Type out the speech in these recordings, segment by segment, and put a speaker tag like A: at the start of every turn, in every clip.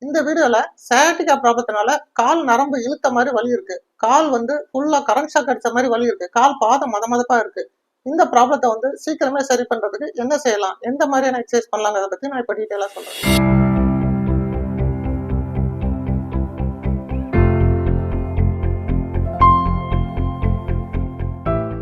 A: இந்த வீடியோல சயாட்டிகா ப்ராப்ளத்தினால கால் நரம்பு இழுத்த மாதிரி வலி இருக்கு. கால் ஃபுல்லா கரண்ட் ஷாக் அடிச்ச மாதிரி வலி இருக்கு. கால் பாதம் மதமதப்பா இருக்கு. இந்த ப்ராப்ளத்தை சீக்கிரமே சரி பண்றதுக்கு என்ன செய்யலாம், எந்த மாதிரியான எக்ஸசைஸ் பண்ணலாங்கிறத பத்தி நான் இப்ப டீட்டெயிலா சொல்றேன்.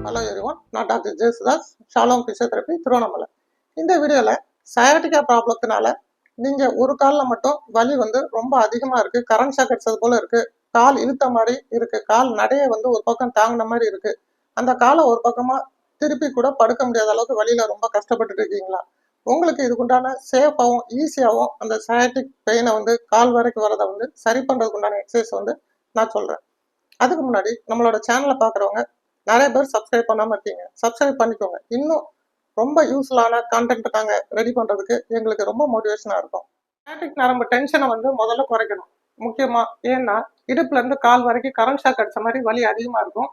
A: ஹலோ எவ்ரிவன், நான் doctor Jesudas, Shalom physiotherapy, Tiruvannamalai. இந்த வீடியோல சயாட்டிகா ப்ராப்ளத்தினால நீங்க ஒரு கால்ல மட்டும் வலி ரொம்ப அதிகமா இருக்கு, கரண்ட் ஷாக் அடிச்சது போல இருக்கு, கால் இழுத்த மாதிரி இருக்கு, கால் நடைய ஒரு பக்கம் தாங்கின மாதிரி இருக்கு, அந்த காலை ஒரு பக்கமா திருப்பி கூட படுக்க முடியாத அளவுக்கு வலியில ரொம்ப கஷ்டப்பட்டு இருக்கீங்களா? உங்களுக்கு இதுக்குண்டான சேஃபாகவும் ஈஸியாகவும் அந்த சயாட்டிக் பெயினை கால் வரைக்கும் வரதை சரி பண்றதுக்கு உண்டான எக்ஸசைஸ் நான் சொல்றேன். அதுக்கு முன்னாடி நம்மளோட சேனலை பார்க்குறவங்க நிறைய பேர் சப்ஸ்கிரைப் பண்ணாம இருக்கீங்க, சப்ஸ்கிரைப் பண்ணிக்கோங்க. இன்னும் ரொம்ப யூஸ்ஃபுல்லான கான்டென்ட் நாங்கள் ரெடி பண்ணுறதுக்கு எங்களுக்கு ரொம்ப மோட்டிவேஷனாக இருக்கும். சயாட்டிக் நரம்பு டென்ஷனை முதல்ல குறைக்கணும் முக்கியமாக. ஏன்னா இடுப்புல இருந்து கால் வரைக்கும் கரண்ட் ஷாக் அடிச்ச மாதிரி வலி அதிகமாக இருக்கும்.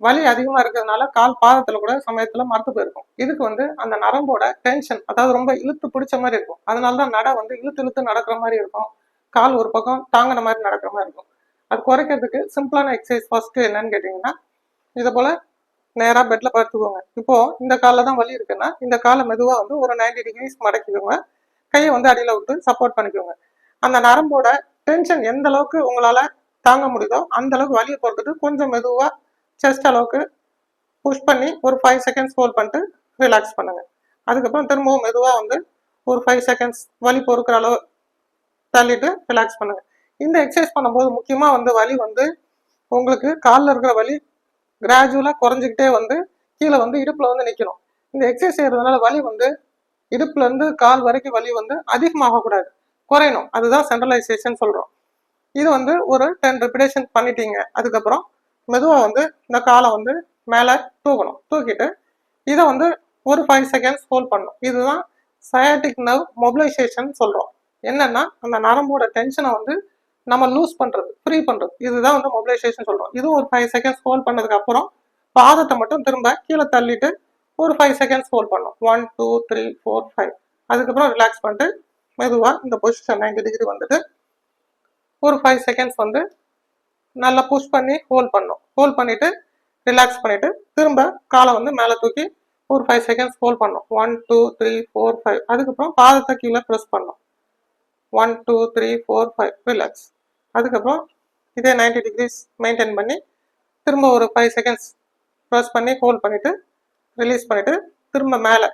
A: வலி அதிகமாக இருக்கிறதுனால கால் பாதத்தில் கூட சமயத்தில் மரத்து போயிருக்கும். இதுக்கு அந்த நரம்போட டென்ஷன், அதாவது ரொம்ப இழுத்து பிடிச்ச மாதிரி இருக்கும். அதனால தான் நடை இழுத்து இழுத்து நடக்கிற மாதிரி இருக்கும், கால் ஒரு பக்கம் தாங்கின மாதிரி நடக்கிற மாதிரி இருக்கும். அது குறைக்கிறதுக்கு சிம்பிளான எக்ஸசைஸ் ஃபர்ஸ்ட் என்னன்னு கேட்டிங்கன்னா, இதை போல் நேராக பெட்டில் படுத்துக்கோங்க. இப்போது இந்த காலில் தான் வலி இருக்குன்னா இந்த காலை மெதுவாக ஒரு 90 டிகிரிஸ் மடக்கிக்கோங்க. கையை அடியில் விட்டு சப்போர்ட் பண்ணிக்கோங்க. அந்த நரம்போட டென்ஷன் எந்த அளவுக்கு உங்களால் தாங்க முடியுதோ அந்த அளவுக்கு வலியை பொறுத்துட்டு கொஞ்சம் மெதுவாக செஸ்ட் அளவுக்கு புஷ் பண்ணி ஒரு 5 செகண்ட்ஸ் ஹோல்ட் பண்ணிட்டு ரிலாக்ஸ் பண்ணுங்க. அதுக்கப்புறம் திரும்பவும் மெதுவாக ஒரு 5 செகண்ட்ஸ் வலி பொறுக்கிற அளவு தள்ளிட்டு ரிலாக்ஸ் பண்ணுங்க. இந்த எக்ஸசைஸ் பண்ணும்போது முக்கியமாக வலி உங்களுக்கு காலில் இருக்கிற வலி கிராஜுவலாக குறைஞ்சிக்கிட்டே கீழே இடுப்பில் நிற்கணும். இந்த எக்ஸசைஸ் செய்யறதுனால வலி இடுப்புல இருந்து கால் வரைக்கும் வலி அதிகமாகக்கூடாது, குறையணும். அதுதான் சென்ட்ரலைசேஷன் சொல்கிறோம். இது ஒரு 10 ரெப்பிடேஷன் பண்ணிட்டீங்க. அதுக்கப்புறம் மெதுவாக இந்த காலை மேலே தூக்கணும். தூக்கிட்டு இதை ஒரு 5 செகண்ட்ஸ் ஹோல்ட் பண்ணணும். இதுதான் சயாட்டிக் நர்வ் மொபிலைசேஷன் சொல்கிறோம். என்னன்னா அந்த நரம்போட டென்ஷனை நம்ம லூஸ் பண்ணுறது, ஃப்ரீ பண்ணுறது, இதுதான் மொபிலைசேஷன் சொல்கிறோம். இதுவும் ஒரு 5 செகண்ட்ஸ் ஹோல்ட் பண்ணதுக்கு அப்புறம் பாதத்தை மட்டும் திரும்ப கீழே தள்ளிட்டு ஒரு 5 செகண்ட்ஸ் ஹோல்ட் பண்ணணும். 1 2 3 4 5. அதுக்கப்புறம் ரிலாக்ஸ் பண்ணிட்டு மெதுவாக இந்த பொசிஷன் 90 டிகிரி வந்துட்டு ஒரு 5 செகண்ட்ஸ் நல்லா புஷ் பண்ணி ஹோல்ட் பண்ணணும். ஹோல்ட் பண்ணிட்டு ரிலாக்ஸ் பண்ணிட்டு திரும்ப காலை மேலே தூக்கி ஒரு 5 செகண்ட்ஸ் ஹோல்ட் பண்ணணும். 1 2 3 4 5. அதுக்கப்புறம் பாதத்தை கீழே ப்ரெஸ் பண்ணணும். 1 2 3 4 5. ரிலாக்ஸ். அதுக்கப்புறம் இதே 90 டிகிரிஸ் மெயின்டைன் பண்ணி திரும்ப ஒரு 5 செகண்ட்ஸ் ப்ரெஸ் பண்ணி ஹோல்ட் பண்ணிவிட்டு ரிலீஸ் பண்ணிவிட்டு திரும்ப மேலே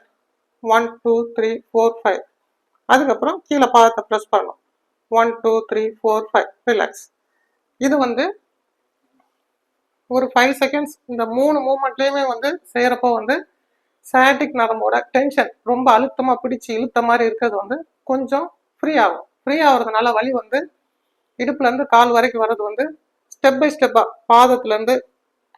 A: 1 2 3 4 5. அதுக்கப்புறம் கீழே பாதத்தை ப்ரெஸ் பண்ணணும். 1 2 3 4 5. ரிலாக்ஸ். இது ஒரு 5 செகண்ட்ஸ் இந்த 3 மூமெண்ட்லேயுமே செய்கிறப்போ சயாட்டிக் நரம்போட டென்ஷன் ரொம்ப அழுத்தமாக பிடிச்சி இழுத்த மாதிரி இருக்கிறது கொஞ்சம் ஃப்ரீ ஆகும். ஃப்ரீ ஆகிறதுனால வலி இடுப்புலேருந்து கால் வரைக்கும் வர்றது ஸ்டெப் பை ஸ்டெப்பாக பாதத்துலேருந்து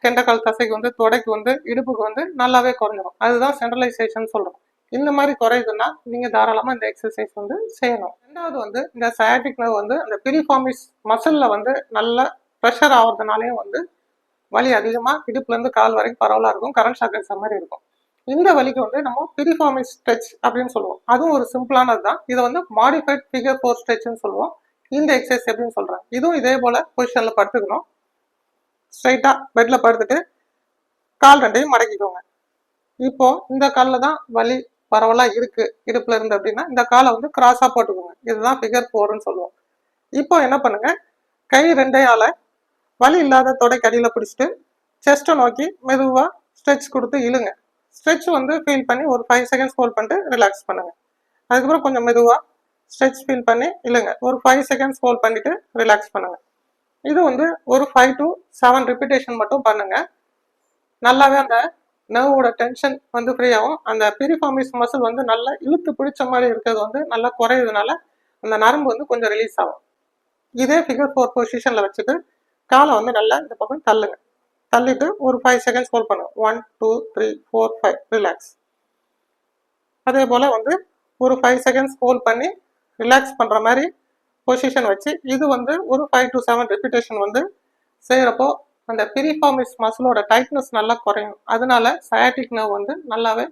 A: கெண்டைக்கால் தசைக்கு தொடைக்கு இடுப்புக்கு நல்லாவே குறைஞ்சிடும். அதுதான் சென்ட்ரலைசேஷன் சொல்கிறோம். இந்த மாதிரி குறையுதுன்னா நீங்கள் தாராளமாக இந்த எக்ஸசைஸ் செய்யணும். ரெண்டாவது இந்த சயாட்டிக் நர்வ் அந்த பிரிஃபார்மிஸ் மசிலில் நல்ல ப்ரெஷர் ஆகிறதுனாலையும் வலி அதிகமாக இடுப்புலேருந்து கால் வரைக்கும் பரவலாக இருக்கும், கரண்ட் ஷாக் அடிச்ச மாதிரி இருக்கும். இந்த வலிக்கு நம்ம பிரிஃபார்மிஸ் ஸ்ட்ரெச் அப்படின்னு சொல்லுவோம். அதுவும் ஒரு சிம்பிளானது தான். இதை மாடிஃபைட் ஃபிகர் 4 ஸ்ட்ரெச்னு சொல்லுவோம். இந்த எக்ஸசைஸ் எப்படின்னு சொல்கிறேன். இதுவும் இதே போல் பொசிஷனில் படுத்துக்கணும். ஸ்ட்ரைட்டாக பெட்டில் படுத்துட்டு கால் ரெண்டையும் மடக்கிக்கோங்க. இப்போ இந்த காலில் தான் வலி பரவலாக இருக்குது இடுப்புல இருந்து அப்படின்னா இந்த காலை கிராஸாக போட்டுக்கோங்க. இதுதான் ஃபிகர் 4ன்னு சொல்லுவோம். இப்போ என்ன பண்ணுங்க, கை ரெண்டையால் வலி இல்லாத தொடைக்கு அடியில் பிடிச்சிட்டு செஸ்ட்டை நோக்கி மெதுவாக ஸ்ட்ரெச் கொடுத்து இழுங்க. ஸ்ட்ரெச் ஃபீல் பண்ணி ஒரு 5 செகண்ட்ஸ் ஹோல்ட் பண்ணிட்டு ரிலாக்ஸ் பண்ணுங்க. அதுக்கப்புறம் கொஞ்சம் மெதுவாக ஸ்ட்ரெச் ஃபீல் பண்ணி இழுங்க. ஒரு 5 செகண்ட்ஸ் ஹோல்ட் பண்ணிட்டு ரிலாக்ஸ் பண்ணுங்க. இது ஒரு 5 to 7 ரிப்பீட்டேஷன் மட்டும் பண்ணுங்க. நல்லாவே அந்த நர்வோட டென்ஷன் ஃப்ரீ ஆகும். அந்த பிரிஃபார்மிஸ் மசில் நல்லா இழுத்து பிடிச்ச மாதிரி இருக்கிறது நல்லா குறையுதுனால அந்த நரம்பு கொஞ்சம் ரிலீஸ் ஆகும். இதே ஃபிகர் 4 பொசிஷனில் வச்சுட்டு காலை நல்லா இந்த பக்கம் தள்ளுங்க. தள்ளிட்டு ஒரு 5 செகண்ட்ஸ் ஹோல்ட் பண்ணுங்க. 1 2 3 4 5. ரிலாக்ஸ். அதே போல் ஒரு 5 செகண்ட்ஸ் ஹோல்ட் பண்ணி ரிலாக்ஸ் பண்ணுற மாதிரி பொசிஷன் வச்சு இது ஒரு 5 to 7 ரிப்பீட்டேஷன் செய்கிறப்போ அந்த பிரிஃபார்மிஸ் மசிலோட டைட்னஸ் நல்லா குறையும். அதனால சயாட்டிக் நர்வ் நல்லாவே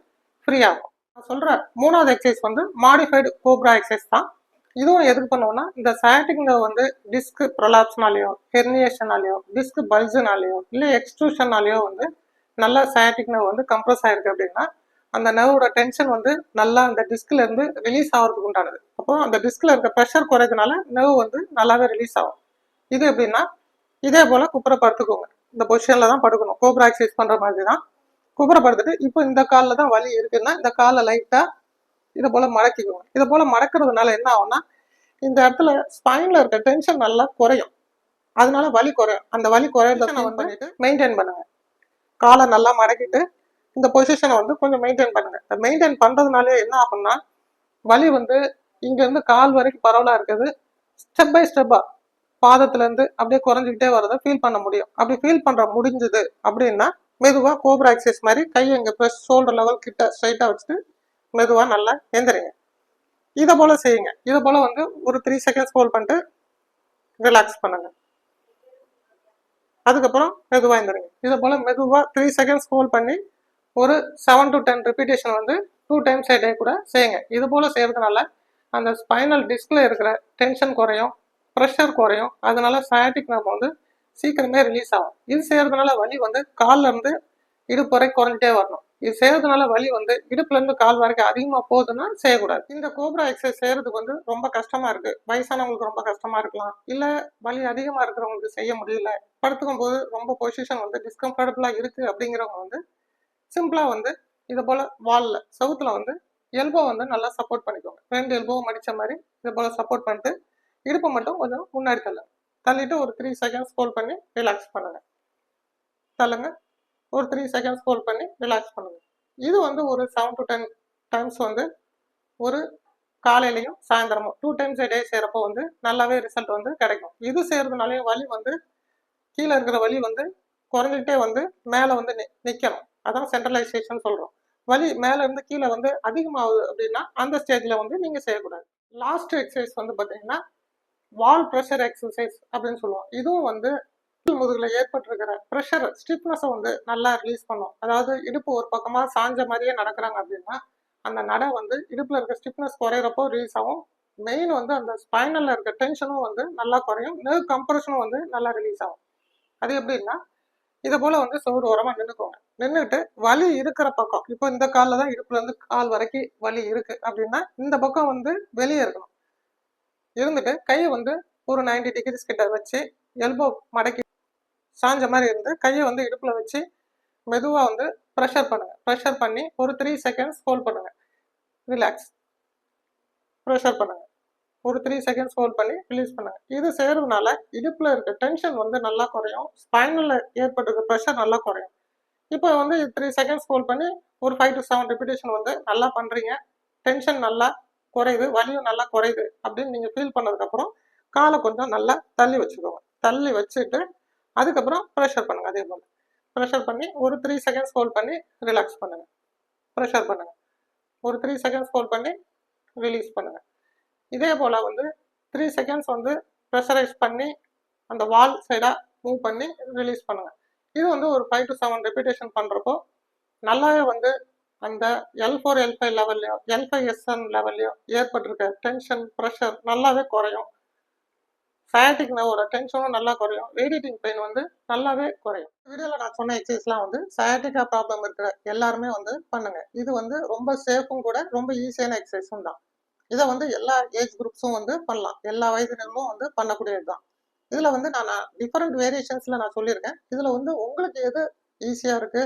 A: ஃப்ரீ ஆகும். நான் சொல்கிற மூணாவது எக்ஸசைஸ் மாடிஃபைடு கோப்ரா எக்ஸசைஸ் தான். இதுவும் எதுக்கு பண்ணுவோம்னா இந்த சயாட்டிக் நர்வ் வந்து டிஸ்க் ப்ரொலாப்ஸ்னாலேயோ ஹெர்னியேஷனாலேயோ டிஸ்க் பல்ஜுனாலேயோ இல்லை எக்ஸ்ட்ரூஷனாலேயோ வந்து நல்லா சயாட்டிக் நர்வ் வந்து கம்ப்ரஸ் ஆயிருக்கு அப்படின்னா அந்த நர்வோட டென்ஷன் வந்து நல்லா அந்த டிஸ்க்ல இருந்து ரிலீஸ் ஆகிறதுக்கு உண்டானது. அப்போ அந்த டிஸ்க்ல இருக்க ப்ரெஷர் குறையதுனால நர்வ் வந்து நல்லாவே ரிலீஸ் ஆகும். இது எப்படின்னா இதே போல குப்புற படுத்துக்கோங்க. இந்த பொசிஷன்ல தான் படுக்கணும். கோப்ரா எக்ஸசைஸ் பண்ற மாதிரி தான் குப்புற படுத்துட்டு இப்போ இந்த காலில் தான் வலி இருக்குன்னா இந்த காலை லைட்டா இதை போல மடக்கிக்கோங்க. இதை போல மடக்கிறதுனால என்ன ஆகும்னா இந்த இடத்துல ஸ்பைன்ல இருக்க டென்ஷன் நல்லா குறையும். அதனால வலி குறையும். அந்த வலி குறையறத பண்ணிட்டு மெயின்டைன் பண்ணுங்க. காலை நல்லா மடக்கிட்டு இந்த பொசிஷனை வந்து கொஞ்சம் மெயின்டைன் பண்ணுங்க. மெயின்டைன் பண்றதுனாலே என்ன ஆகும்னா வலி வந்து இங்க இருந்து கால் வரைக்கும் பரவலா இருக்குது. ஸ்டெப் பை ஸ்டெப்பா பாதத்துல இருந்து அப்படியே குறைஞ்சிக்கிட்டே வரதை ஃபீல் பண்ண முடியும். அப்படி ஃபீல் பண்ற முடிஞ்சது அப்படின்னா மெதுவா கோப்ரா எக்ஸசைஸ் மாதிரி கையை இங்க ப்ரெஸ் ஷோல்டர் லெவல் கிட்ட ஸ்ட்ரைட்டா வச்சுட்டு மெதுவா நல்லா எந்திரிங்க. இதை போல செய்யுங்க. இதை போல வந்து ஒரு 3 செகண்ட்ஸ் ஹோல்ட் பண்ணிட்டு ரிலாக்ஸ் பண்ணுங்க. அதுக்கப்புறம் மெதுவா எந்திரிங்க. இதை போல மெதுவா 3 செகண்ட்ஸ் ஹோல்ட் பண்ணி ஒரு 7 to 10 ரிப்பீட்டேஷன் வந்து 2 times a day கூட செய்யுங்க. இது போல செய்யறதுனால அந்த ஸ்பைனல் டிஸ்க்ல இருக்கிற டென்ஷன் குறையும், ப்ரெஷர் குறையும். அதனால சயாட்டிக் நர்வ் வந்து சீக்கிரமே ரிலீஸ் ஆகும். இது செய்யறதுனால வலி வந்து கால்ல இருந்து இடுப்பு வரை குறைஞ்சிட்டே வரணும். இது செய்யறதுனால வலி வந்து இடுப்புல இருந்து கால் வரைக்கும் அதிகமா போகுதுன்னா செய்யக்கூடாது. இந்த கோப்ரா எக்ஸசைஸ் செய்யறதுக்கு வந்து ரொம்ப கஷ்டமா இருக்கு. வயசானவங்களுக்கு ரொம்ப கஷ்டமா இருக்கலாம். இல்ல வலி அதிகமா இருக்கிறவங்களுக்கு செய்ய முடியல, படுத்துக்கும் போது ரொம்ப பொசிஷன் வந்து டிஸ்கம்ஃபர்டபுளா இருக்கு அப்படிங்கிறவங்க வந்து சிம்பிளா வந்து இது போல வால்ல செவுத்துல வந்து எல்போ வந்து நல்லா சப்போர்ட் பண்ணிக்கோங்க. 2 எல்போவும் மடிச்ச மாதிரி இது போல சப்போர்ட் பண்ணிட்டு இடுப்பை மட்டும் கொஞ்சம் முன்னாடி தள்ளிட்டு ஒரு 3 செகண்ட்ஸ் ஹோல்ட் பண்ணி ரிலாக்ஸ் பண்ணுங்க. தள்ளுங்க. ஒரு 3 செகண்ட்ஸ் ஹோல்ட் பண்ணி ரிலாக்ஸ் பண்ணுங்க. இது வந்து ஒரு 7 to 10 டைம்ஸ் வந்து ஒரு காலையிலையும் சாயந்தரமும் 2 times a day செய்யறப்போ வந்து நல்லாவே ரிசல்ட் வந்து கிடைக்கும். இது செய்யறதுனாலையும் வலி வந்து கீழே இருக்கிற வலி வந்து குறைஞ்சிட்டே வந்து மேலே வந்து நிற்கணும். அதான் சென்ட்ரலைசேஷன் சொல்றோம். வலி மேல இருந்து கீழே வந்து அதிகமாகுது அப்படின்னா அந்த ஸ்டேஜ்ல வந்து நீங்க செய்யக்கூடாது. லாஸ்ட் எக்ஸசைஸ் வந்து பாத்தீங்கன்னா வால் ப்ரெஷர் எக்ஸசைஸ் அப்படின்னு சொல்லுவோம். இதுவும் வந்து முதுகுல ஏற்பட்டிருக்கிற ப்ரெஷர் ஸ்டிஃப்னஸை வந்து நல்லா ரிலீஸ் பண்ணும். அதாவது இடுப்பு ஒரு பக்கமா சாஞ்ச மாதிரியே நடக்கிறாங்க அப்படின்னா அந்த நடை வந்து இடுப்புல இருக்க ஸ்டிஃப்னஸ் குறையிறப்போ ரிலீஸ் ஆகும். மெயின் வந்து அந்த ஸ்பைனல்ல இருக்க டென்ஷனும் வந்து நல்லா குறையும். நர்வ் கம்ப்ரெஷனும் வந்து நல்லா ரிலீஸ் ஆகும். அது எப்படின்னா இதை போல வந்து சோறு ஓரமா நின்றுக்கோங்க. நின்றுட்டு வலி இருக்கிற பக்கம் இப்போ இந்த காலில் தான் இடுப்புல இருந்து கால் வரைக்கும் வலி இருக்கு அப்படின்னா இந்த பக்கம் வந்து வெளியே இருக்கணும். இருந்துட்டு கையை வந்து ஒரு 90 degrees கிட்ட வச்சு எல்போ மடக்கி சாஞ்ச மாதிரி இருந்து கையை வந்து இடுப்புல வச்சு மெதுவா வந்து ப்ரெஷர் பண்ணுங்க. ப்ரெஷர் பண்ணி ஒரு 3 செகண்ட்ஸ் ஹோல்ட் பண்ணுங்க. ரிலாக்ஸ். ப்ரெஷர் பண்ணுங்க. ஒரு 3 செகண்ட்ஸ் ஹோல்ட் பண்ணி ரிலீஸ் பண்ணுங்க. இது செய்யறதுனால இடுப்புல இருக்க டென்ஷன் வந்து நல்லா குறையும். ஸ்பைனல்ல ஏற்பட்டிருக்க ப்ரெஷர் நல்லா குறையும். இப்போ வந்து 3 செகண்ட்ஸ் ஹோல்ட் பண்ணி ஒரு 5 to 7 ரிப்பீட்டேஷன் வந்து நல்லா பண்றீங்க. டென்ஷன் நல்லா குறையுது, வலியும் நல்லா குறையுது அப்படின்னு நீங்க ஃபீல் பண்ணதுக்கப்புறம் காலை கொஞ்சம் நல்லா தள்ளி வச்சுக்கோங்க. தள்ளி வச்சுட்டு அதுக்கப்புறம் ப்ரெஷர் பண்ணுங்க. அதே போல ப்ரெஷர் பண்ணி ஒரு 3 செகண்ட்ஸ் ஹோல்ட் பண்ணி ரிலாக்ஸ் பண்ணுங்க. ப்ரெஷர் பண்ணுங்க. ஒரு 3 செகண்ட்ஸ் ஹோல்ட் பண்ணி ரிலீஸ் பண்ணுங்க. இதே போல வந்து 3 செகண்ட்ஸ் வந்து ப்ரெஷரைஸ் பண்ணி அந்த வால் சைடா மூவ் பண்ணி ரிலீஸ் பண்ணுங்க. இது வந்து ஒரு 5 to 7 ரிப்பீட்டேஷன் பண்றப்போ நல்லாவே வந்து அந்த L4 L5 லெவல்லையோ L5 SN லெவல்லையோ ஏற்பட்டிருக்க டென்ஷன் ப்ரெஷர் நல்லாவே குறையும். சயாட்டிக் நர்வோட டென்ஷனும் நல்லா குறையும். ரேடியேட்டிங் பெயின் வந்து நல்லாவே குறையும். வீடியோல நான் சொன்ன எக்ஸசைஸ்லாம் வந்து சயாட்டிக்கா ப்ராப்ளம் இருக்கிற எல்லாருமே வந்து பண்ணுங்க. இது வந்து ரொம்ப சேஃபும் கூட, ரொம்ப ஈஸியான எக்ஸசைஸும் தான். இதை வந்து எல்லா ஏஜ் குரூப்ஸும் வந்து பண்ணலாம். எல்லா வயதினரும் வந்து பண்ணக்கூடியது தான். இதுல வந்து நான் டிஃபரெண்ட் வேரியேஷன்ஸ்ல நான் சொல்லியிருக்கேன். இதுல வந்து உங்களுக்கு எது ஈஸியா இருக்கு,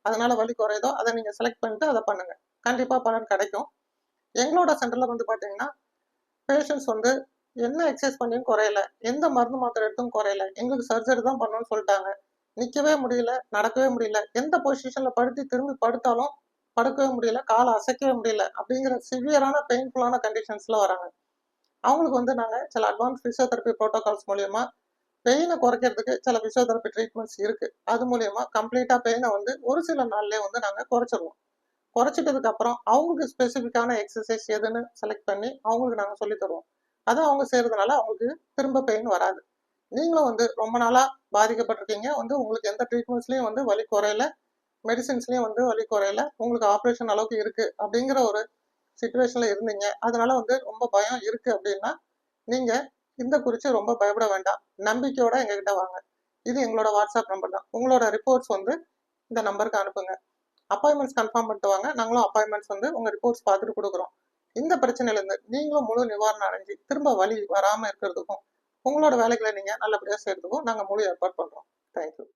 A: அதனால வலி குறையுதோ அதை நீங்க செலக்ட் பண்ணிட்டு அதை பண்ணுங்க. கண்டிப்பா பலன் கிடைக்கும். எங்களோட சென்டர்ல வந்து பாத்தீங்கன்னா பேஷண்ட்ஸ் வந்து என்ன எக்ஸசைஸ் பண்ணியும் குறையல, எந்த மருந்து மாத்திரை எடுத்தும் குறையல, எங்களுக்கு சர்ஜரி தான் பண்ணணும்னு சொல்லிட்டாங்க, நிக்கவே முடியல, நடக்கவே முடியல, எந்த பொசிஷன்ல படுத்து திரும்பி படுத்தாலும் படுக்கவே முடியல, காலை அசைக்கவே முடியல அப்படிங்கிற சிவியரான பெயின்ஃபுல்லான கண்டிஷன்ஸ்ல வராங்க. அவங்களுக்கு வந்து நாங்க சில அட்வான்ஸ் பிசியோதெரபி ப்ரோட்டோகால்ஸ் மூலியமா பெயினை குறைக்கிறதுக்கு சில பிசியோதெரபி ட்ரீட்மெண்ட்ஸ் இருக்கு. அது மூலியமா கம்ப்ளீட்டா பெயினை வந்து ஒரு சில நாள்லயே வந்து நாங்க குறைச்சிருவோம். குறைச்சிட்டதுக்கு அப்புறம் அவங்களுக்கு ஸ்பெசிஃபிக்கான எக்ஸசைஸ் எதுன்னு செலக்ட் பண்ணி அவங்களுக்கு நாங்க சொல்லி தருவோம். அதை அவங்க செய்யறதுனால அவங்களுக்கு திரும்ப பெயின் வராது. நீங்களும் வந்து ரொம்ப நாளா பாதிக்கப்பட்டிருக்கீங்க, வந்து உங்களுக்கு எந்த ட்ரீட்மெண்ட்ஸ்லயும் வந்து வலி குறையல, மெடிசின்ஸ்லயும் வந்து வலி குறையல, உங்களுக்கு ஆப்ரேஷன் அளவுக்கு இருக்கு அப்படிங்கிற ஒரு சுச்சுவேஷன்ல இருந்தீங்க, அதனால வந்து ரொம்ப பயம் இருக்கு அப்படின்னா நீங்க இந்த குறித்து ரொம்ப பயப்பட வேண்டாம். நம்பிக்கையோட எங்ககிட்ட வாங்க. இது எங்களோட வாட்ஸ்அப் நம்பர் தான். உங்களோட ரிப்போர்ட்ஸ் வந்து இந்த நம்பருக்கு அனுப்புங்க. அப்பாயின்மெண்ட்ஸ் கன்ஃபார்ம் பண்ணிட்டு வாங்க. நாங்களும் அப்பாயின்மெண்ட்ஸ் வந்து உங்க ரிப்போர்ட்ஸ் பார்த்துட்டு கொடுக்குறோம். இந்த பிரச்சனையிலேருந்து நீங்களும் முழு நிவாரணம் அடைஞ்சு திரும்ப வலி வராமல் இருக்கிறதுக்கும் உங்களோட வேலைகளை நீங்கள் நல்லபடியாக செய்கிறதுக்கும் நாங்கள் முழு ஏற்பாடு பண்ணுறோம். தேங்க்யூ.